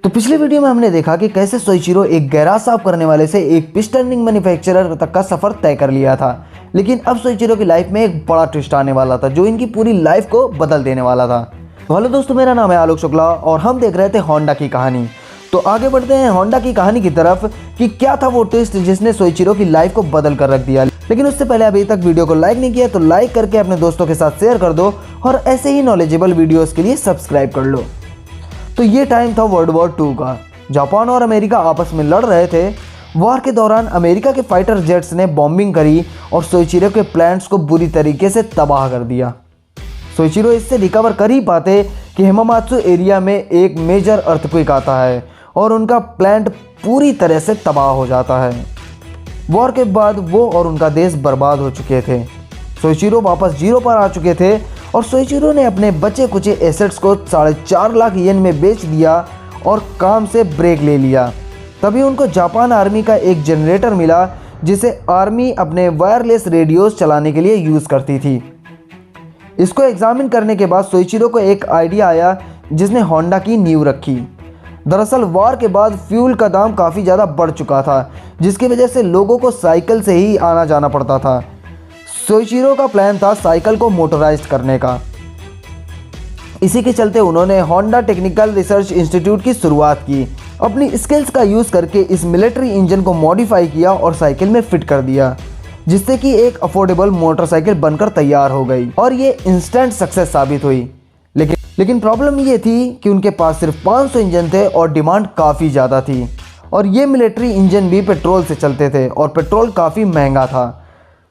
तो पिछले वीडियो में हमने देखा कि कैसे सोइचिरो एक गैराज साफ करने वाले से एक पिस्टन रिंग मैन्युफैक्चरर तक का सफर तय कर लिया था। लेकिन अब सोइचिरो की लाइफ में एक बड़ा ट्विस्ट आने वाला था जो इनकी पूरी लाइफ को बदल देने वाला था। तो हेलो दोस्तों, मेरा नाम है आलोक शुक्ला और हम देख रहे थे होंडा की कहानी। तो आगे बढ़ते हैं होंडा की कहानी की तरफ कि क्या था वो ट्विस्ट जिसने सोइचिरो की लाइफ को बदल कर रख दिया। लेकिन उससे पहले अभी तक वीडियो को लाइक नहीं किया तो लाइक करके अपने दोस्तों के साथ शेयर कर दो और ऐसे ही नॉलेजेबल वीडियोस के लिए सब्सक्राइब कर लो। तो ये टाइम था वर्ल्ड वॉर 2 का। जापान और अमेरिका आपस में लड़ रहे थे। वॉर के दौरान अमेरिका के फाइटर जेट्स ने बॉम्बिंग करी और सोइचिरो के प्लांट्स को बुरी तरीके से तबाह कर दिया। सोइचिरो इससे रिकवर कर ही पाते कि हिमामात्सु एरिया में एक मेजर अर्थक्वेक आता है और उनका प्लांट पूरी तरह से तबाह हो जाता है। वॉर के बाद वो और उनका देश बर्बाद हो चुके थे। सोइचिरो वापस जीरो पर आ चुके थे और सोइचिरो ने अपने बचे कुचे एसेट्स को 4.5 लाख येन में बेच दिया और काम से ब्रेक ले लिया। तभी उनको जापान आर्मी का एक जनरेटर मिला जिसे आर्मी अपने वायरलेस रेडियोस चलाने के लिए यूज़ करती थी। इसको एग्जामिन करने के बाद सोइचिरो को एक आइडिया आया जिसने होंडा की नींव रखी। दरअसल वॉर के बाद फ्यूल का दाम काफ़ी ज़्यादा बढ़ चुका था जिसकी वजह से लोगों को साइकिल से ही आना जाना पड़ता था। सोइचिरो का प्लान था साइकिल को मोटराइज्ड करने का। इसी के चलते उन्होंने होंडा टेक्निकल रिसर्च इंस्टीट्यूट की शुरुआत की। अपनी स्किल्स का यूज़ करके इस मिलिट्री इंजन को मॉडिफाई किया और साइकिल में फिट कर दिया जिससे कि एक अफोर्डेबल मोटरसाइकिल बनकर तैयार हो गई और ये इंस्टेंट सक्सेस साबित हुई। लेकिन प्रॉब्लम ये थी कि उनके पास सिर्फ 500 इंजन थे और डिमांड काफ़ी ज़्यादा थी और ये मिलिट्री इंजन भी पेट्रोल से चलते थे और पेट्रोल काफ़ी महंगा था।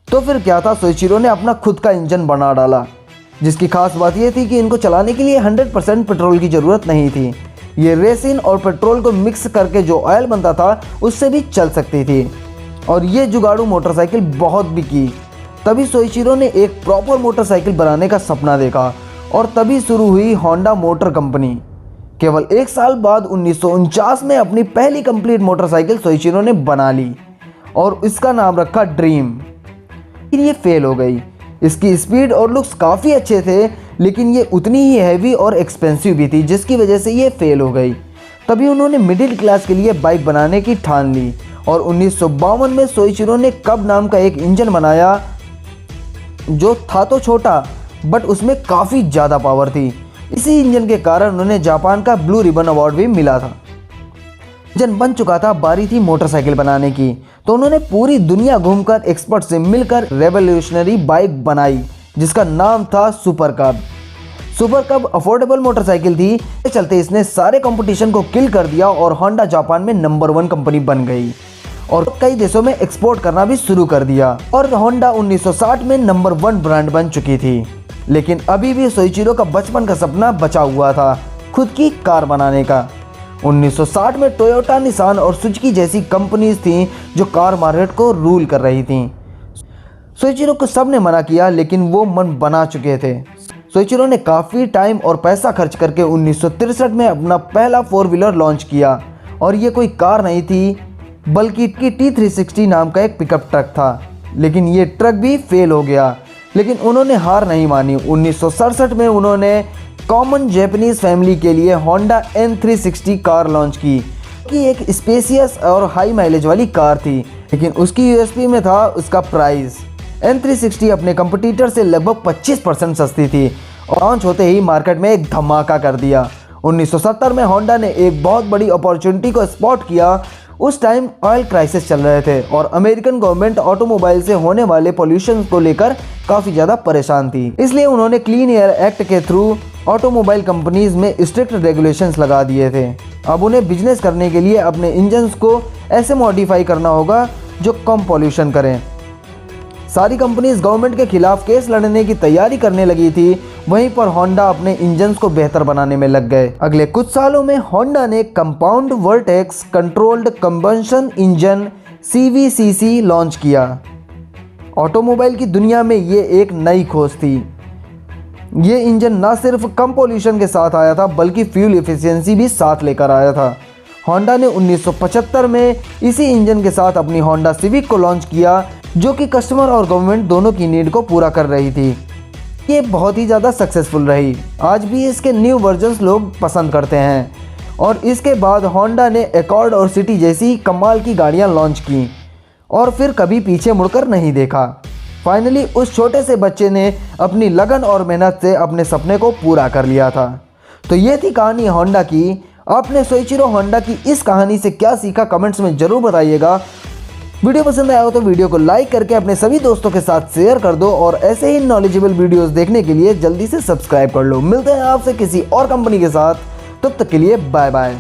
तो फिर क्या था, सोइचिरो ने अपना खुद का इंजन बना डाला जिसकी खास बात यह थी कि इनको चलाने के लिए 100% पेट्रोल की ज़रूरत नहीं थी। ये रेसिन और पेट्रोल को मिक्स करके जो ऑयल बनता था उससे भी चल सकती थी और ये जुगाड़ू मोटरसाइकिल बहुत बिकी। तभी सोइचिरो ने एक प्रॉपर मोटरसाइकिल बनाने का सपना देखा और तभी शुरू हुई होंडा मोटर कंपनी। केवल 1 साल बाद 1949 में अपनी पहली कंप्लीट मोटरसाइकिल सोइचिरो ने बना ली और इसका नाम रखा ड्रीम। ये फेल हो गई। इसकी स्पीड और लुक्स काफ़ी अच्छे थे लेकिन ये उतनी ही हैवी और एक्सपेंसिव भी थी जिसकी वजह से ये फेल हो गई। तभी उन्होंने मिडिल क्लास के लिए बाइक बनाने की ठान ली और 1952 में सोइचिरो ने कब नाम का एक इंजन बनाया जो था तो छोटा बट उसमें काफ़ी ज़्यादा पावर थी। इसी इंजन के कारण उन्हें जापान का ब्लू रिबन अवार्ड भी मिला था। इंजन बन चुका था, बारी थी मोटरसाइकिल बनाने की। तो उन्होंने पूरी दुनिया घूमकर एक्सपर्ट से मिलकर रेवोल्यूशनरी बाइक बनाई जिसका नाम था सुपर कब। सुपर कब अफोर्डेबल मोटरसाइकिल थी, इसके चलते इसने सारे कंपटीशन को किल कर दिया और होंडा जापान में नंबर 1 कंपनी बन गई और कई देशों में एक्सपोर्ट करना भी शुरू कर दिया और होंडा 1960 में नंबर 1 ब्रांड बन चुकी थी। लेकिन अभी भी सोइचिरो का बचपन का सपना बचा हुआ था, खुद की कार बनाने का। 1960 में टोयोटा, निसान और सुजुकी जैसी कंपनीज थीं जो कार मार्केट को रूल कर रही थीं। सोइचिरो को सबने मना किया लेकिन वो मन बना चुके थे। सोइचिरो ने काफ़ी टाइम और पैसा खर्च करके 1963 में अपना पहला 4 व्हीलर लॉन्च किया और ये कोई कार नहीं थी बल्कि T360 नाम का एक पिकअप ट्रक था। लेकिन ये ट्रक भी फेल हो गया लेकिन उन्होंने हार नहीं मानी। 1967 में उन्होंने कॉमन जैपनीज फैमिली के लिए होंडा N360 कार लॉन्च की कि एक स्पेसियस और हाई माइलेज वाली कार थी। लेकिन उसकी यूएसपी में था उसका प्राइस। N360 अपने कंपटीटर से लगभग 25% सस्ती थी और लॉन्च होते ही मार्केट में एक धमाका कर दिया। 1970 में होंडा ने एक बहुत बड़ी अपॉर्चुनिटी को स्पॉट किया। उस टाइम ऑयल क्राइसिस चल रहे थे और अमेरिकन गवर्नमेंट ऑटोमोबाइल से होने वाले पोल्यूशन को लेकर काफ़ी ज़्यादा परेशान थी। इसलिए उन्होंने क्लीन एयर एक्ट के थ्रू ऑटोमोबाइल कंपनीज में स्ट्रिक्ट रेगुलेशंस लगा दिए थे। अब उन्हें बिजनेस करने के लिए अपने इंजन्स को ऐसे मॉडिफाई करना होगा जो कम पॉल्यूशन करें। सारी कंपनीज गवर्नमेंट के खिलाफ केस लड़ने की तैयारी करने लगी थी। वहीं पर होंडा अपने इंजन्स को बेहतर बनाने में लग गए। अगले कुछ सालों में होंडा ने compound vertex controlled combustion engine CVCC launch किया। ऑटोमोबाइल की दुनिया में ये एक नई खोज थी। ये इंजन न सिर्फ कम पॉल्यूशन के साथ आया था बल्कि फ्यूल एफिशिएंसी भी साथ लेकर आया था। होंडा ने 1975 में इसी इंजन के साथ अपनी होंडा सिविक को लॉन्च किया जो कि कस्टमर और गवर्नमेंट दोनों की नीड को पूरा कर रही थी। ये बहुत ही ज़्यादा सक्सेसफुल रही। आज भी इसके न्यू वर्जन्स लोग पसंद करते हैं और इसके बाद होंडा ने एकॉर्ड और सिटी जैसी कमाल की गाड़ियां लॉन्च की और फिर कभी पीछे मुड़कर नहीं देखा। फाइनली उस छोटे से बच्चे ने अपनी लगन और मेहनत से अपने सपने को पूरा कर लिया था। तो ये थी कहानी होंडा की। आपने सोइचिरो होंडा की इस कहानी से क्या सीखा कमेंट्स में ज़रूर बताइएगा। वीडियो पसंद आया हो तो वीडियो को लाइक करके अपने सभी दोस्तों के साथ शेयर कर दो और ऐसे ही नॉलेजेबल वीडियोस देखने के लिए जल्दी से सब्सक्राइब कर लो। मिलते हैं आपसे किसी और कंपनी के साथ, तब तक के लिए बाय बाय।